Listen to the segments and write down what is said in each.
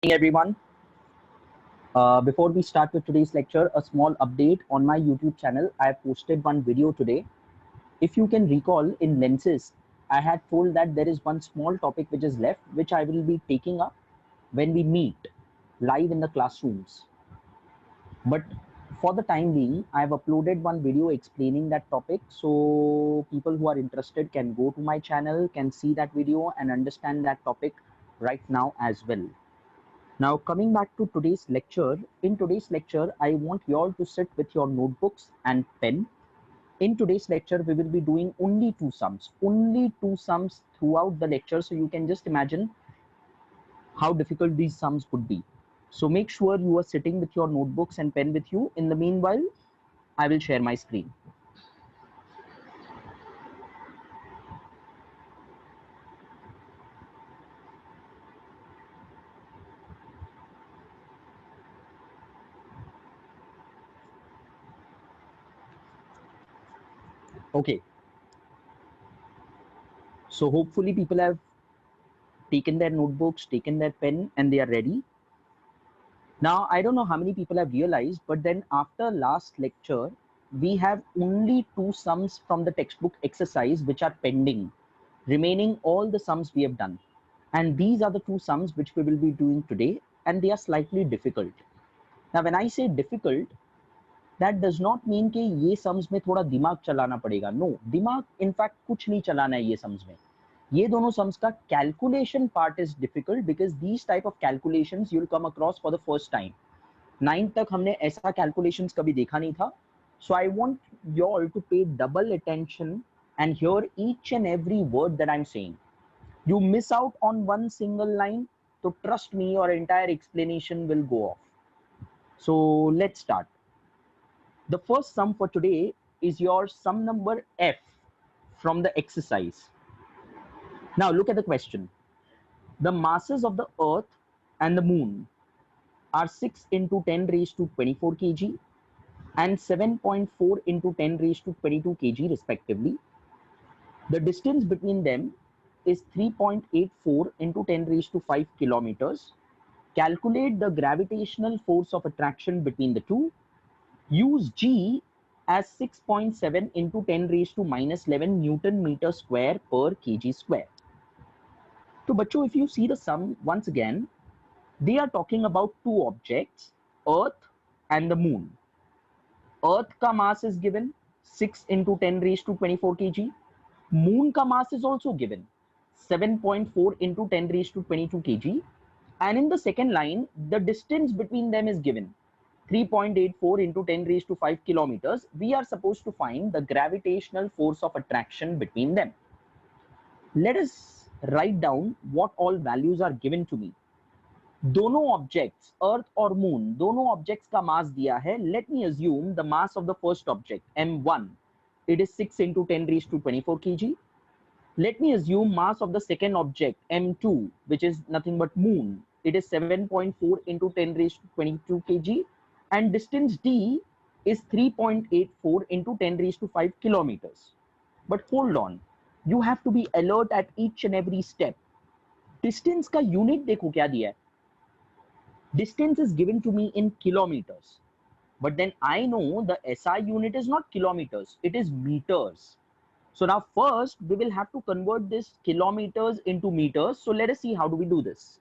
Hey everyone. Before we start with today's lecture, a small update on my YouTube channel. I have posted one video today. If you can recall, in lenses, I had told that there is one small topic which is left, which I will be taking up when we meet live in the classrooms. But for the time being, I have uploaded one video explaining that topic. So people who are interested can go to my channel, can see that video and understand that topic right now as well. Now coming back to today's lecture, in today's lecture, I want you all to sit with your notebooks and pen. In today's lecture, we will be doing only two sums throughout the lecture. So you can just imagine how difficult these sums would be. So make sure you are sitting with your notebooks and pen with you. In the meanwhile, I will share my screen. Okay. So hopefully people have taken their notebooks, taken their pen, and they are ready. Now, I don't know how many people have realized, but then after last lecture, we have only two sums from the textbook exercise which are pending, remaining all the sums we have done. And these are the two sums which we will be doing today, and they are slightly difficult. Now, when I say difficult, that does not mean कि ये sums में थोड़ा दिमाग चलाना पड़ेगा. No, दिमाग in fact कुछ नहीं चलाना है ये sums में. ये दोनों sums का calculation part is difficult because these type of calculations you'll come across for the first time. 9th तक हमने ऐसा calculations कभी देखा नहीं था. So I want you all to pay double attention and hear each and every word that I'm saying. You miss out on one single line, so trust me, your entire explanation will go off. So let's start. The first sum for today is your sum number F from the exercise. Now look at the question. The masses of the earth and the moon are 6 into 10 raised to 24 kg and 7.4 into 10 raised to 22 kg respectively. The distance between them is 3.84 into 10 raised to 5 kilometers. Calculate the gravitational force of attraction between the two. Use G as 6.7 into 10 raised to minus 11 Newton meter square per kg square. So, bachcho, if you see the sum once again, they are talking about two objects, Earth and the Moon. Earth ka mass is given 6 into 10 raised to 24 kg. Moon ka mass is also given 7.4 into 10 raised to 22 kg. And in the second line, the distance between them is given 3.84 into 10 raised to 5 kilometers. We are supposed to find the gravitational force of attraction between them. Let us write down what all values are given to me. दोनों objects अर्थ और moon दोनों objects का मास दिया है. Let me assume the mass of the first object m1 it is 6 into 10 raised to 24 kg. Let me assume mass of the second object m2 which is nothing but moon, it is 7.4 into 10 raised to 22 kg and distance d is 3.84 into 10 raised to 5 kilometers. But hold on, you have to be alert at each and every step. Distance का unit देखो क्या दिया है. Distance is given to me in kilometers, but then I know the SI unit is not kilometers, it is meters. So now first we will have to convert this kilometers into meters. So let us see how do we do this.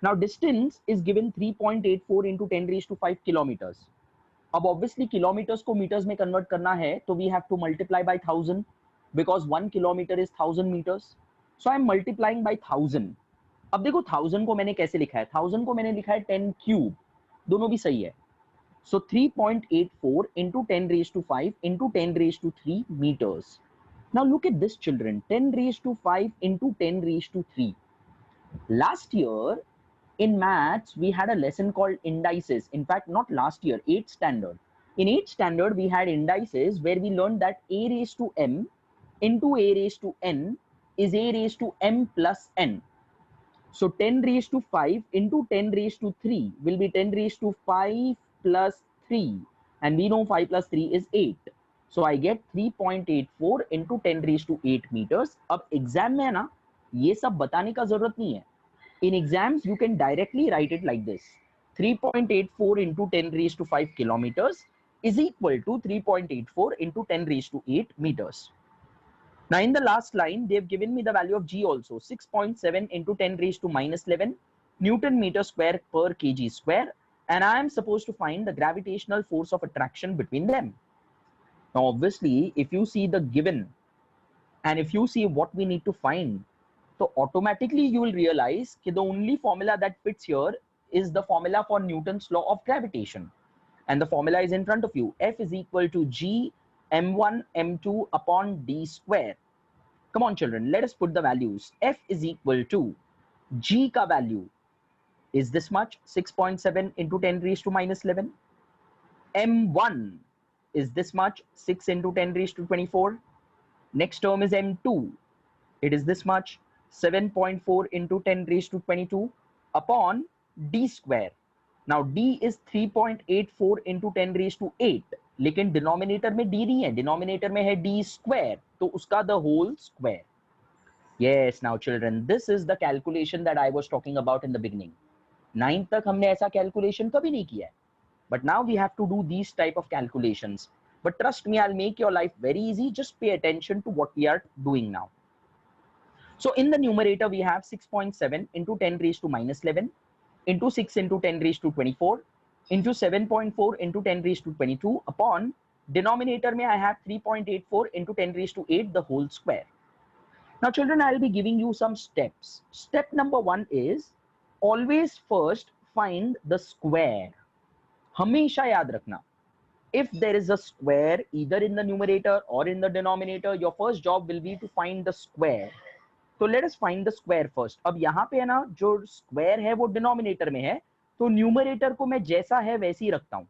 Now distance is given 3.84 into 10 raised to 5 kilometers. अब obviously kilometers को meters में convert करना है तो we have to multiply by 1000 because 1 kilometer is 1000 meters. So I am multiplying by 1000. अब देखो 1000 को मैंने कैसे लिखा है, 1000 को मैंने लिखा है 10 क्यूब, दोनों भी सही है. So 3.84 into 10 raised to 5 into 10 raised to 3 meters. Now look at this children, 10 raised to 5 into 10 raised to 3. Last year in maths we had a lesson called indices. In fact, not last year, 8th standard. In 8th standard we had indices where we learned that a raised to m into a raised to n is a raised to m plus n. So 10 raised to 5 into 10 raised to 3 will be 10 raised to 5 plus 3. And we know 5 plus 3 is 8. So I get 3.84 into 10 raised to 8 meters. अब exam में है ना, ये सब बताने का जरूरत नहीं है. In exams, you can directly write it like this. 3.84 into 10 raised to 5 kilometers is equal to 3.84 into 10 raised to 8 meters. Now, in the last line, they've given me the value of G also, 6.7 into 10 raised to minus 11 Newton meter square per kg square. And I am supposed to find the gravitational force of attraction between them. Now, obviously, if you see the given and if you see what we need to find, so automatically you will realize that the only formula that fits here is the formula for Newton's law of gravitation. And the formula is in front of you. F is equal to G m1 m2 upon d square. Come on, children, let us put the values. F is equal to G ka value is this much, 6.7 into 10 raised to minus 11. M1 is this much, 6 into 10 raised to 24. Next term is M2. It is this much, 7.4 into 10 raised to 22 upon d square. Now d is 3.84 into 10 raised to 8. लेकिन denominator में d नहीं है, denominator में है d square, तो उसका the whole square. Yes, now children, this is the calculation that I was talking about in the beginning. 9th तक हमने ऐसा calculation कभी नहीं किया है. But now we have to do these type of calculations. But trust me, I'll make your life very easy. Just pay attention to what we are doing now. So in the numerator, we have 6.7 into 10 raised to minus 11 into 6 into 10 raised to 24 into 7.4 into 10 raised to 22 upon denominator mein I have 3.84 into 10 raised to 8 the whole square. Now children, I'll be giving you some steps. Step number 1 is always first find the square. हमेशा याद रखना, if there is a square either in the numerator or in the denominator, your first job will be to find the square. So let us find the square first. अब यहाँ पे है ना, जो square है वो denominator में है, तो numerator को मैं जैसा है वैसे ही रखता हूँ.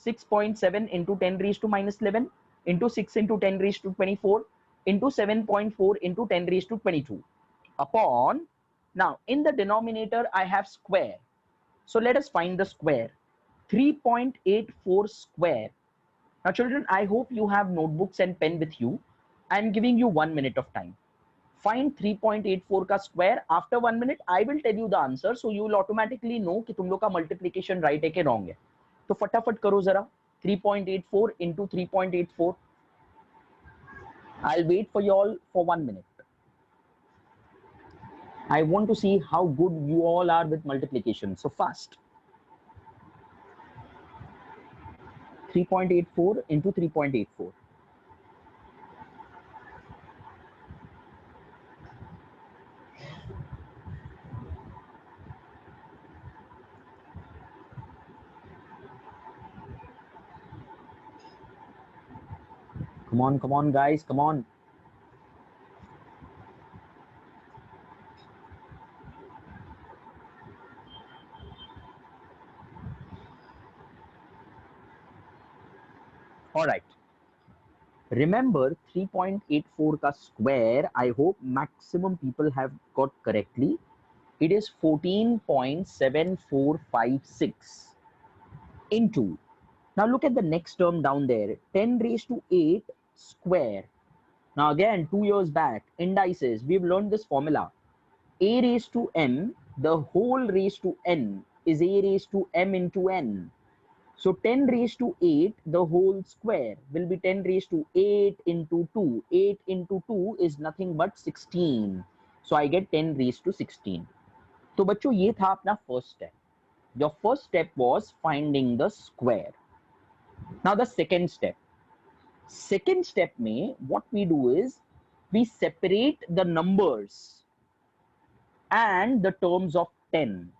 6.7 into 10 raised to minus 11 into 6 into 10 raised to 24 into 7.4 into 10 raised to 22 upon, now in the denominator I have square. So let us find the square. 3.84 square. Now children, I hope you have notebooks and pen with you. I am giving you 1 minute of time. Find 3.84 का square. After 1 minute, I will tell you the answer. So you will automatically know कि तुम लोग का multiplication right है कि wrong है. तो फटाफट करो जरा. 3.84 into 3.84. I'll wait for you all for 1 minute. I want to see how good you all are with multiplication. So fast. 3.84 into 3.84. Come on, guys, come on. All right. Remember 3.84 का square, I hope maximum people have got correctly. It is 14.7456 into, now look at the next term down there, 10 raised to 8 square. Now again, 2 years back, indices, we've learned this formula. A raised to m, the whole raised to n is a raised to m into n. So 10 raised to 8, the whole square will be 10 raised to 8 into 2. 8 into 2 is nothing but 16. So I get 10 raised to 16. तो बच्चों ये था अपना first step. Your first step was finding the square. Now the second step. Second step में what we do is we separate the numbers and the terms of 10.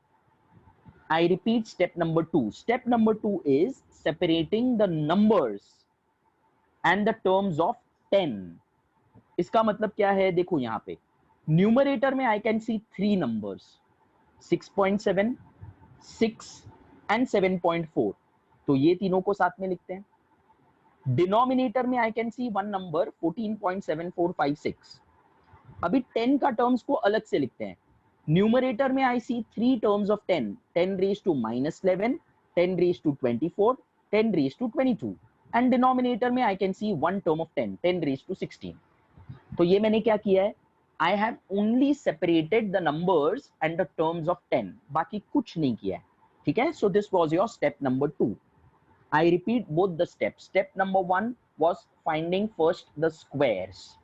I repeat step number 2. Step number 2 is separating the numbers and the terms of 10. इसका मतलब क्या है, देखो यहाँ पे numerator में I can see 3 numbers, 6.7, 6 and 7.4. तो ये तीनों को साथ में लिखते हैं. डिनोमिनेटर में I can see 1 number 14.7456. अभी 10 का टर्म्स को अलग से लिखते हैं. न्यूमरेटर में I see 3 terms of 10, 10 raised to minus 11, 10 raised to 24, 10 raised to 22. And denominator में I can see 1 term of 10, 10 raised to 16. तो ये मैंने क्या किया है, I have only separated the numbers and the terms of 10. बाकी कुछ नहीं किया है, ठीक है? So this was your step number 2. I repeat both the steps. Step number 1 was finding first the squares.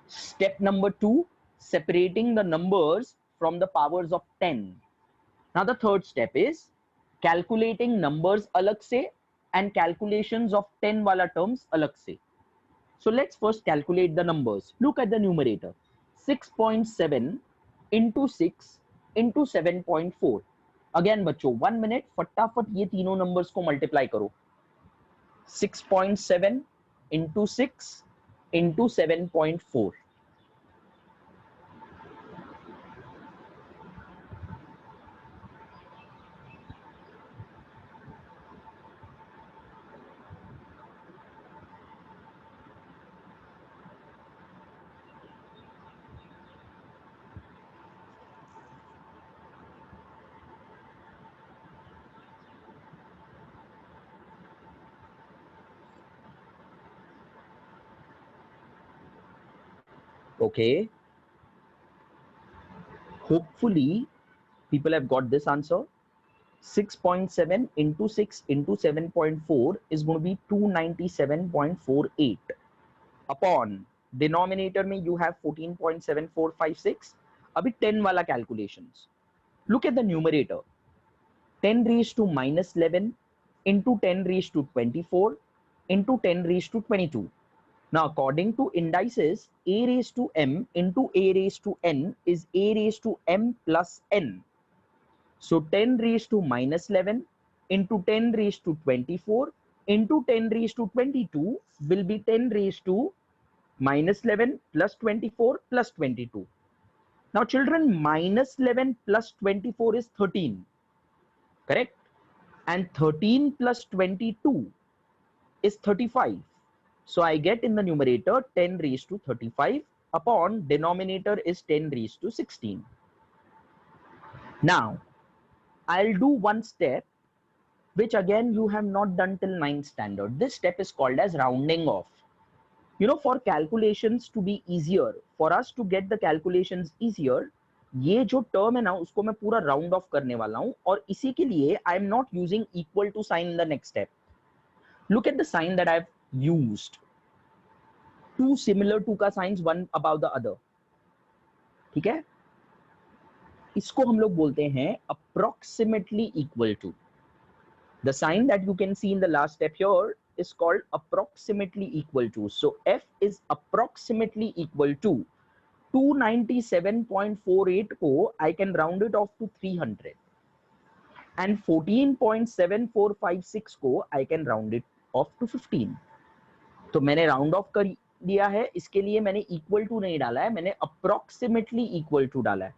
Step number 2, separating the numbers from the powers of 10. Now the third step is calculating numbers अलग से and calculations of 10 वाला terms अलग से. So let's first calculate the numbers. Look at the numerator. 6.7 into 6 into 7.4. Again बच्चों 1 minute फटाफट ये तीनों numbers को multiply करो. 6.7 into 6 into 7.4. Okay. Hopefully, people have got this answer. 6.7 into 6 into 7.4 is going to be 297.48. Upon denominator में you have 14.7456. अभी 10 वाला calculations. Look at the numerator. 10 raised to minus 11 into 10 raised to 24 into 10 raised to 22. Now, according to indices, a raised to m into a raised to n is a raised to m plus n. So 10 raised to minus 11 into 10 raised to 24 into 10 raised to 22 will be 10 raised to minus 11 plus 24 plus 22. Now children, minus 11 plus 24 is 13, correct? And 13 plus 22 is 35. So I get in the numerator 10 raised to 35 upon denominator is 10 raised to 16. Now, I'll do one step which again you have not done till 9th standard. This step is called as rounding off. You know, for calculations to be easier, for us to get the calculations easier, ये जो term है ना उसको मैं पूरा round off करने वाला हूँ और इसी के लिए I am not using equal to sign in the next step. Look at the sign that I've used. Two similar to का signs one above the other. ठीक है? इसको हम लोग बोलते हैं approximately equal to. The sign that you can see in the last step here is called approximately equal to. So F is approximately equal to 297.48 को I can round it off to 300 and 14.7456 को I can round it off to 15. तो मैंने round off कर दिया है, इसके लिए मैंने equal to नहीं डाला है, मैंने approximately equal to डाला है.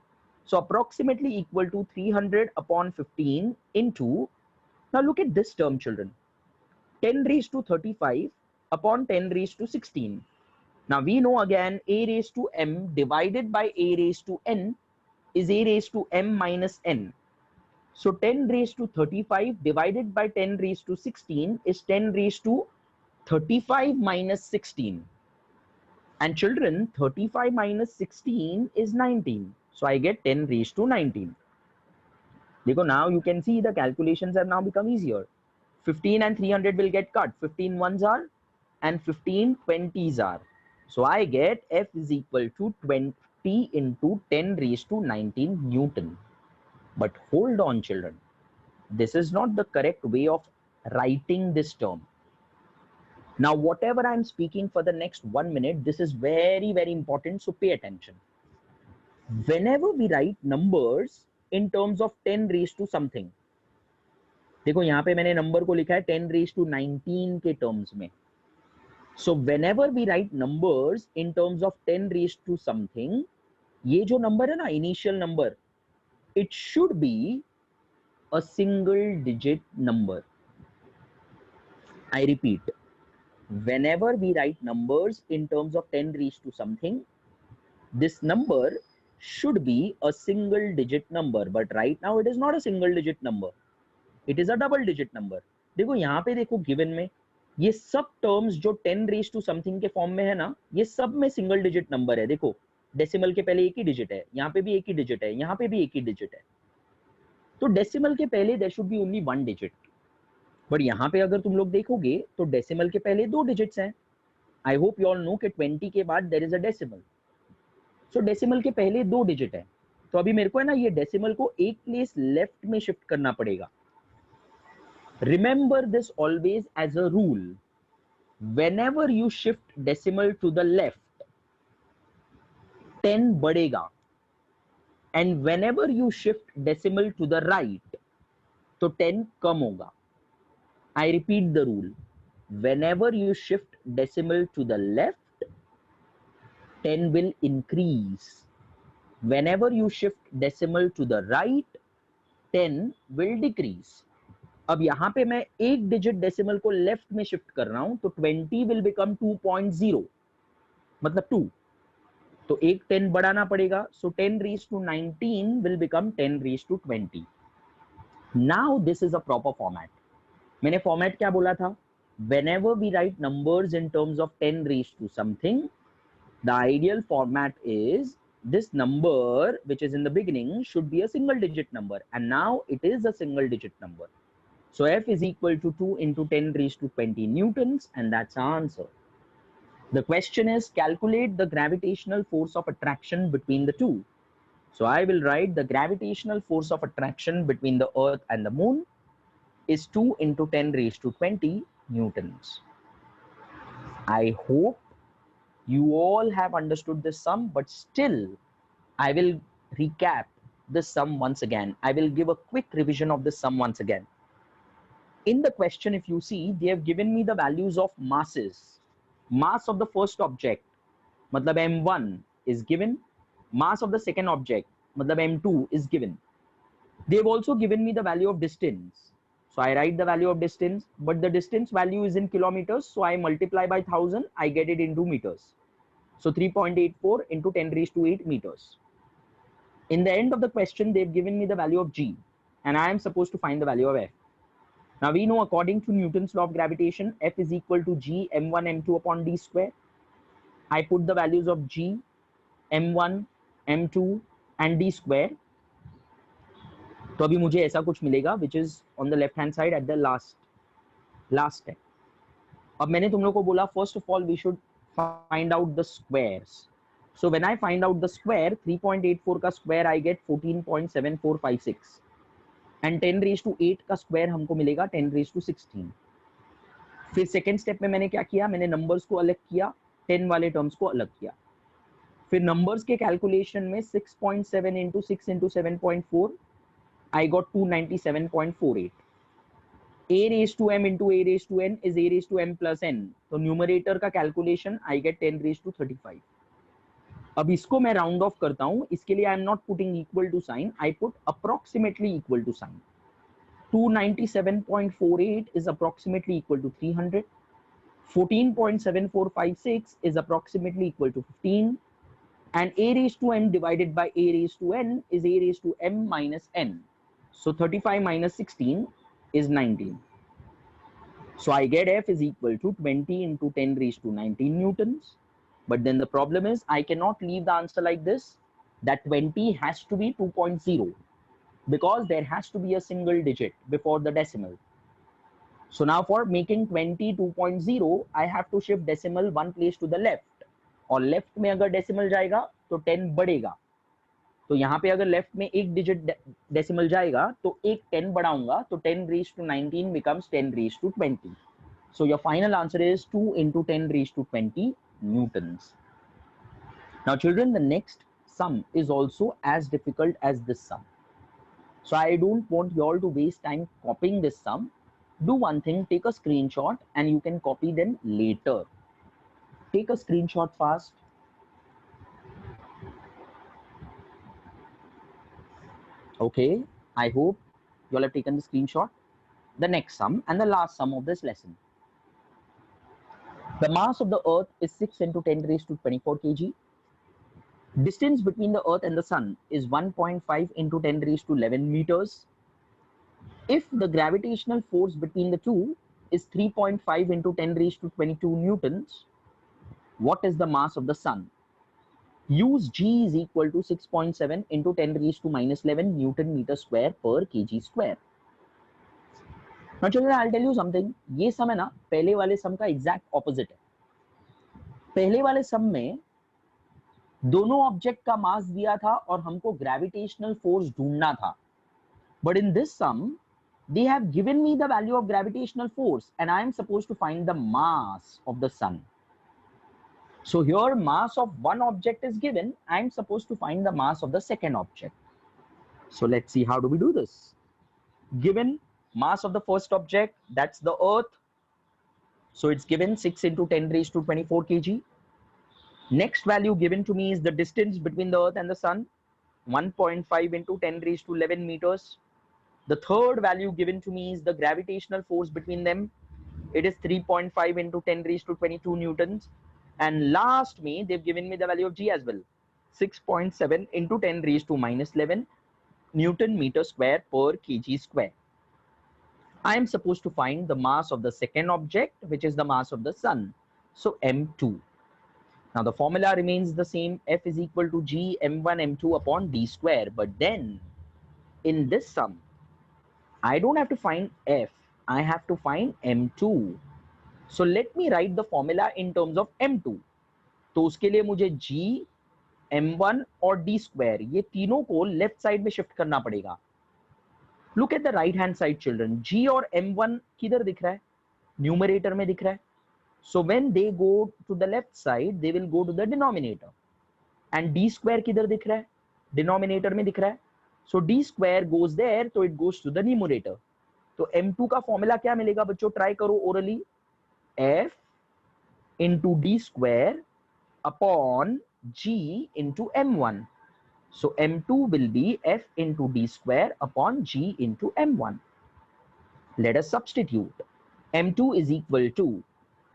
So approximately equal to 300 upon 15 into, now look at this term children, 10 raised to 35 upon 10 raised to 16. Now we know again a raised to m divided by a raised to n is a raised to m minus n. So 10 raised to 35 divided by 10 raised to 16 is 10 raised to 35 minus 16. And children, 35 minus 16 is 19. So I get 10 raised to 19. Because now you can see the calculations have now become easier. 15 and 300 will get cut. 15 ones are and 15 20s are. So I get F is equal to 20 into 10 raised to 19 Newton. But hold on children. This is not the correct way of writing this term. Now, whatever I'm speaking for the next 1 minute, this is very, very important. So pay attention. Whenever we write numbers in terms of 10 raised to something, देखो यहाँ पे मैंने number को लिखा है 10 raised to 19 के terms में. So whenever we write numbers in terms of 10 raised to something, ये जो नंबर है ना initial number, it should be a single digit number. I repeat, whenever we write numbers in terms of 10 raised to something, this number should be a single digit number, but right now it is not a single digit number, it is a double digit number. देखो यहाँ पे देखो given में ये सब terms जो 10 raised to something के form में है ना, ये सब में single digit number है. देखो डेसिमल के पहले एक ही डिजिट है, यहाँ पे भी एक ही डिजिट है, यहाँ पे भी एक ही डिजिट है, तो डेसिमल के पहले there should be only one digit. But यहाँ पे अगर तुम लोग देखोगे तो डेसिमल के पहले दो डिजिट्स हैं। I hope you all know कि 20 के बाद there is a decimal, so decimal के पहले दो डिजिट है। तो अभी मेरे को है ना ये डेसिमल को एक प्लेस लेफ्ट में शिफ्ट करना पड़ेगा। Remember this always as a rule, whenever you shift decimal to the left 10 बढ़ेगा, and whenever you shift decimal to the right तो 10 कम होगा। I repeat the rule, whenever you shift decimal to the left 10 will increase, whenever you shift decimal to the right 10 will decrease। अब यहां पे मैं एक digit decimal को left में shift कर रहा हूं तो 20 विल बिकम 2.0 मतलब 2, तो एक 10 बढ़ाना पड़ेगा, so 10 raise to 19 will become 10 raise to 20। Now this is a proper format. मैंने फॉर्मेट क्या बोला था? whenever we write numbers in terms of 10 raised to something, the ideal format is this number which is in the beginning should be a single digit number, and now it is a single digit number. So F is equal to 2 into 10 raised to 20 newtons, and that's our answer. The question is calculate the gravitational force of attraction between the two. So I will write the gravitational force of attraction between the earth and the moon is 2 into 10 raised to 20 newtons. I hope you all have understood this sum, but still I will recap this sum once again. I will give a quick revision of this sum once again. In the question, if you see, they have given me the values of masses. Mass of the first object matlab m1 is given, mass of the second object matlab m2 is given. They've also given me the value of distance, so I write the value of distance, but the distance value is in kilometers, so I multiply by 1000, I get it into meters, so 3.84 into 10 raised to 8 meters. In the end of the question, they've given me the value of g, and I am supposed to find the value of f. Now we know according to Newton's law of gravitation, F is equal to g m1 m2 upon d square. I put the values of g, m1, m2 and d square. तो अभी मुझे ऐसा कुछ मिलेगा which is on the left hand side at the last step. अब मैंने तुम लोग को बोला first of all we should find out the squares. So when I find out the square, 3.84 का square I get 14.7456 and 10 raised to 8 का square हमको मिलेगा 10 raised to 16. फिर सेकेंड स्टेप में मैंने क्या किया, मैंने नंबर्स को अलग किया, 10 वाले टर्म्स को अलग किया। फिर नंबर्स के कैलकुलेशन में 6.7 into 6 into 7.4 I got 297.48. a raised to m into a raised to n is a raised to m plus n, तो न्यूमरेटर का calculation I get 10 raised to 35. अब इसको मैं राउंड ऑफ करता हूं, इसके लिए I am not putting equal to sign, I put approximately equal to sign. 297.48 is approximately equal to 300. 14.7456 is approximately equal to 15, and a raised to n divided by a raised to n is a raised to m minus n. So 35 minus 16 is 19. So I get F is equal to 20 into 10 raised to 19 newtons. But then the problem is I cannot leave the answer like this. That 20 has to be 2.0 because there has to be a single digit before the decimal. So now for making 20 2.0, I have to shift decimal one place to the left. और left में अगर decimal जाएगा तो 10 बढ़ेगा, तो यहाँ पे अगर लेफ्ट में एक डिजिट डेसिमल जाएगा तो एक 10 बढ़ाऊंगा, तो 10 raised to 19 becomes 10 raised to 20. So your final answer is 2 into 10 raised to 20 newtons. Now children, the next sum is also as difficult as this sum. So I don't want you all to waste time copying this sum. Do one thing, take a screenshot and you can copy them later. Take a screenshot fast. Okay, I hope you all have taken the screenshot. The next sum and the last sum of this lesson. The mass of the earth is 6 into 10 raised to 24 kg. Distance between the earth and the sun is 1.5 into 10 raised to 11 meters. If the gravitational force between the two is 3.5 into 10 raised to 22 newtons, what is the mass of the sun? use G is equal to 6.7 into 10 raised to minus 11 Newton meter square per kg square. Now children, I'll tell you something. ये सम है ना पहले वाले सम का exact opposite है. पहले वाले सम में दोनों ऑब्जेक्ट का मास दिया था और हमको ग्रेविटेशनल फोर्स ढूंढना था. But in this sum, they have given me the value of gravitational force and I am supposed to find the mass of the sun. So here mass of one object is given. I am supposed to find the mass of the second object. So let's see how do we do this. Given mass of the first object, that's the earth. So it's given 6 into 10 raised to 24 kg. Next value given to me is the distance between the earth and the sun, 1.5 into 10 raised to 11 meters. The third value given to me is the gravitational force between them. It is 3.5 into 10 raised to 22 newtons. And last me, they've given me the value of G as well. 6.7 into 10 raised to minus 11 Newton meter square per kg square. I am supposed to find the mass of the second object, which is the mass of the sun. So M2. Now the formula remains the same. F is equal to G M1 M2 upon D square. But then in this sum, I don't have to find F. I have to find M2. So let me write the formula in terms of M2. तो उसके लिए मुझे G, M1 और D square ये तीनों को left side में shift करना पड़ेगा. Look at the right hand side children. G और M1 किधर दिख रहा है? न्यूमरेटर में दिख रहा है. So when they go to the left side, they will go to the denominator. And D square किधर दिख रहा है? डिनोमिनेटर में दिख रहा है. So D square goes there, so it goes to the numerator. तो M2 का फॉर्मूला क्या मिलेगा बच्चों? ट्राई करो orally. F into D square upon G into M1. So M2 will be F into D square upon G into M1. Let us substitute. M2 is equal to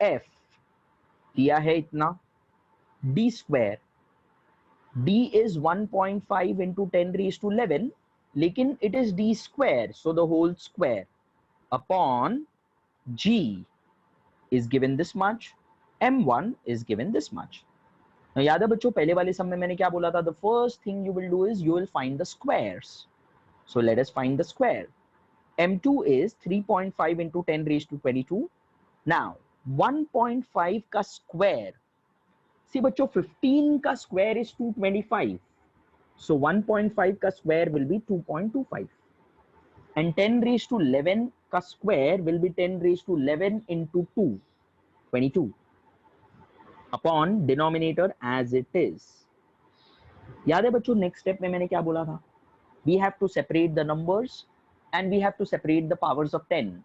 F दिया है इतना, D square. D is 1.5 into 10 raised to 11, लेकिन it is D square, so the whole square upon G is given this much, M1 is given this much. Now याद है बच्चों पहले वाले सम में मैंने क्या बोला था? The first thing you will do is you will find the squares. So let us find the square. M2 is 3.5 into 10 raised to 22. Now 1.5 का square. See बच्चों 15 का square is 225. So 1.5 का square will be 2.25. And 10 raised to 11 का square will be 10 raised to 11 into 2, 22. Upon denominator as it is. याद है बच्चों next step में मैंने क्या बोला था? We have to separate the numbers and we have to separate the powers of 10.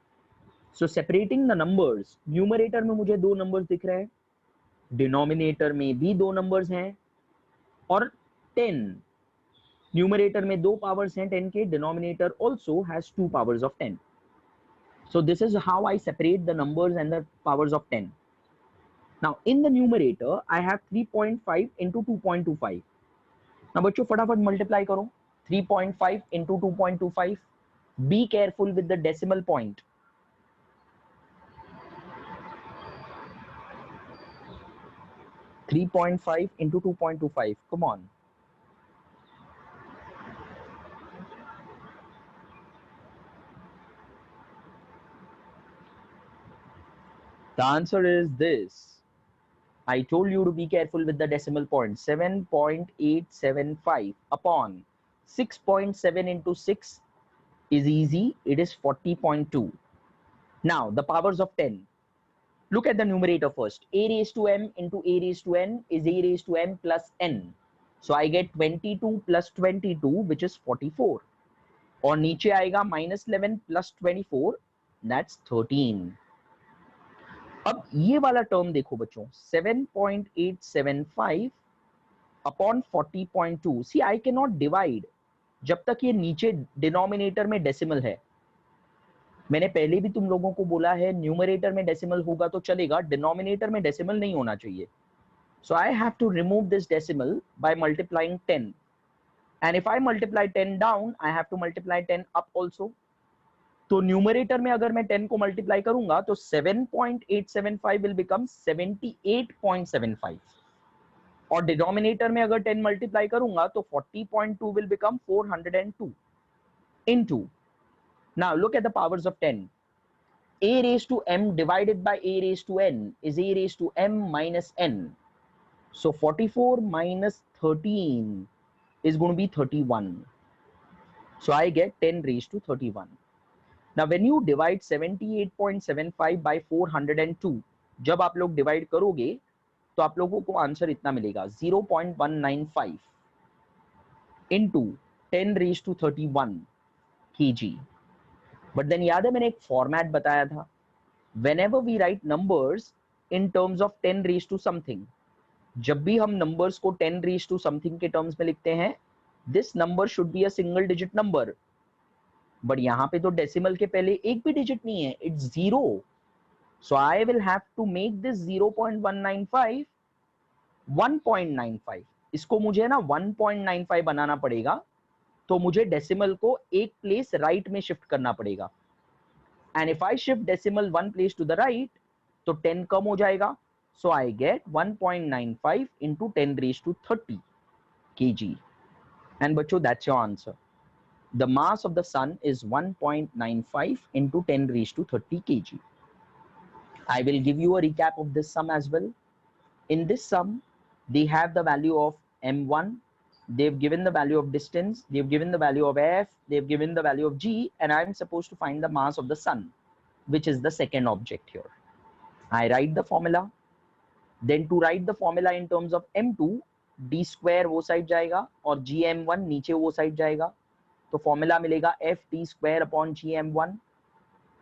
So separating the numbers, numerator में मुझे दो numbers दिख रहे हैं, denominator में भी दो numbers हैं और 10. Numerator में दो powers हैं 10 के, denominator also has two powers of 10. So this is how I separate the numbers and the powers of 10. Now in the numerator I have 3.5 into 2.25. Now बच्चों फटाफट multiply करो. 3.5 into 2.25. Be careful with the decimal point. .5 into 2.25. Come on. The answer is this. I told you to be careful with the decimal point. 7.875 upon 6.7 into 6 is easy. It is 40.2. Now the powers of 10. Look at the numerator first. A raised to m into a raised to n is a raised to m plus n. So I get 22 plus 22, which is 44. और नीचे आएगा -11 plus 24, that's 13. अब ये वाला term देखो बच्चों, 7.875 upon 40.2. See I can not divide जब तक ये नीचे डिनोमिनेटर में डेसिमल है. मैंने पहले भी तुम लोगों को बोला है न्यूमरेटर में डेसिमल होगा तो चलेगा, डिनोमिनेटर में डेसिमल नहीं होना चाहिए. So I have to remove this decimal by multiplying 10. And if I multiply 10 down, I have to multiply 10 up also. तो न्यूमरेटर में अगर मैं 10 को मल्टीप्लाई करूंगा तो 7.875 विल बिकम 78.75. और डिनोमिनेटर में अगर 10 मल्टीप्लाई करूंगा तो 40.2 will become 402 into, now look at the powers of 10. A raised to m divided by a raised to n is a raised to m minus n. So 44 minus 13 is going to be 31. So I get 10 raised to 31. Now when you divide 78.75 by 402, जब आप लोग divide करोगे तो आप लोगों को answer इतना मिलेगा 0.195 into 10 raised to 31 kg. But then याद है मैंने एक फॉर्मेट बताया था, whenever we write numbers in terms of 10 raised to something, जब भी हम नंबर्स को 10 raised to something के टर्म्स में लिखते हैं, this number should be a single digit number. But यहाँ पे तो डेसिमल के पहले एक भी डिजिट नहीं है, it's 0. So I will have to make this 0.195 1.95. इसको मुझे ना 1.95 बनाना पड़ेगा, तो मुझे डेसिमल को एक प्लेस राइट में शिफ्ट करना पड़ेगा. And if I shift decimal one place to the right तो 10 कम हो जाएगा. So I get 1.95 into 10 raised to 30 kg. And बच्चों that's your answer. The mass of the sun is 1.95 into 10 raised to 30 kg. I will give you a recap of this sum as well. In this sum, they have the value of m1, they've given the value of distance, they've given the value of f, they've given the value of g, and I'm supposed to find the mass of the sun, which is the second object here. I write the formula. Then to write the formula in terms of m2, d square वो side जाएगा और gm1 नीचे वो side जाएगा. तो formula मिलेगा f d square upon gm1.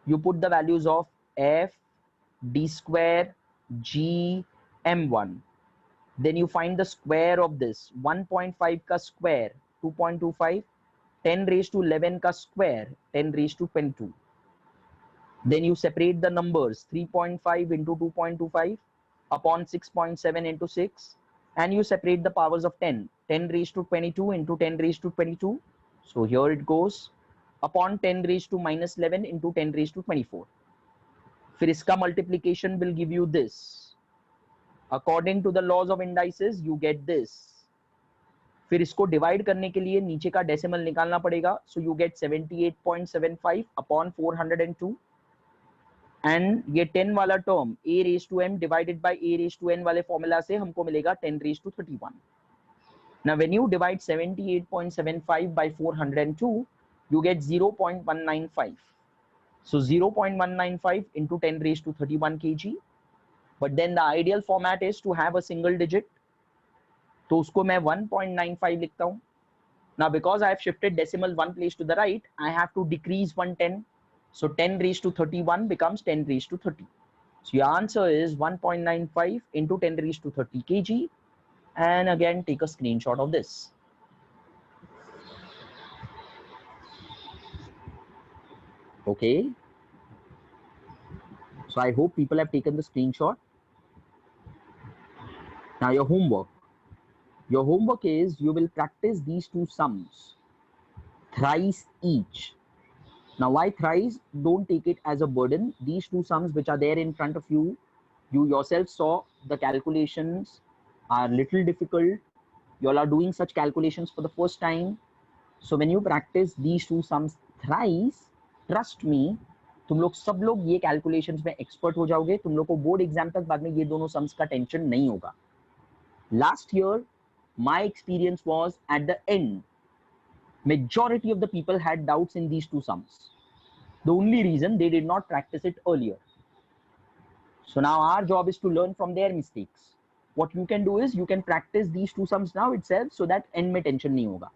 You put the values of f, d square, g, m1. Then you find the square of this. 1.5 का square 2.25, 10 raised to 11 का square 10 raised to 22. Then you separate the numbers 3.5 into 2.25 upon 6.7 into 6, and you separate the powers of 10. 10 raised to 22 into 10 raised to 22. So here it goes upon 10 raised to minus 11 into 10 raised to 24. फिर इसका multiplication will give you this. According to the laws of indices, you get this. फिर इसको divide करने के लिए नीचे का decimal निकालना पड़ेगा. So you get 78.75 upon 402. And ये 10 वाला term a raised to m divided by a raised to n वाले फॉर्मूला से हमको मिलेगा 10 raised to 31. Now when you divide 78.75 by 402, you get 0.195. So 0.195 into 10 raised to 31 kg. But then the ideal format is to have a single digit. तो उसको मैं 1.95 लिखता हूँ. Now because I have shifted decimal one place to the right, I have to decrease 110. So 10 raised to 31 becomes 10 raised to 30. So your answer is 1.95 into 10 raised to 30 kg. And again, take a screenshot of this. Okay. So I hope people have taken the screenshot. Now your homework. Your homework is you will practice these two sums thrice each. Now why thrice? Don't take it as a burden. These two sums which are there in front of you, you yourself saw the calculations are little difficult. You all are doing such calculations for the first time. So when you practice these two sums thrice, trust me, तुम लोग सब लोग ये calculations में expert हो जाओगे. तुम लोग को बोर्ड एग्जाम तक बाद में ये दोनों sums का टेंशन नहीं होगा. Last year, my experience was at the end, majority of the people had doubts in these two sums. The only reason they did not practice it earlier. So now our job is to learn from their mistakes. What you can do is you can practice these two sums now itself so that end में tension नहीं होगा.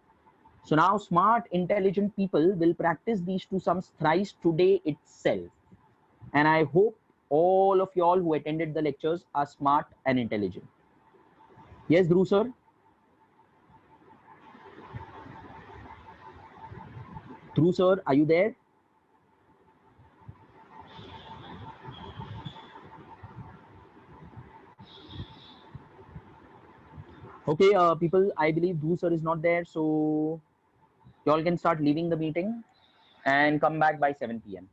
So now smart, intelligent people will practice these two sums thrice today itself. And I hope all of you all who attended the lectures are smart and intelligent. Yes, Dhruv sir? Dhruv sir, are you there? Okay, people, I believe Dhruv sir is not there, so you all can start leaving the meeting and come back by 7 p.m.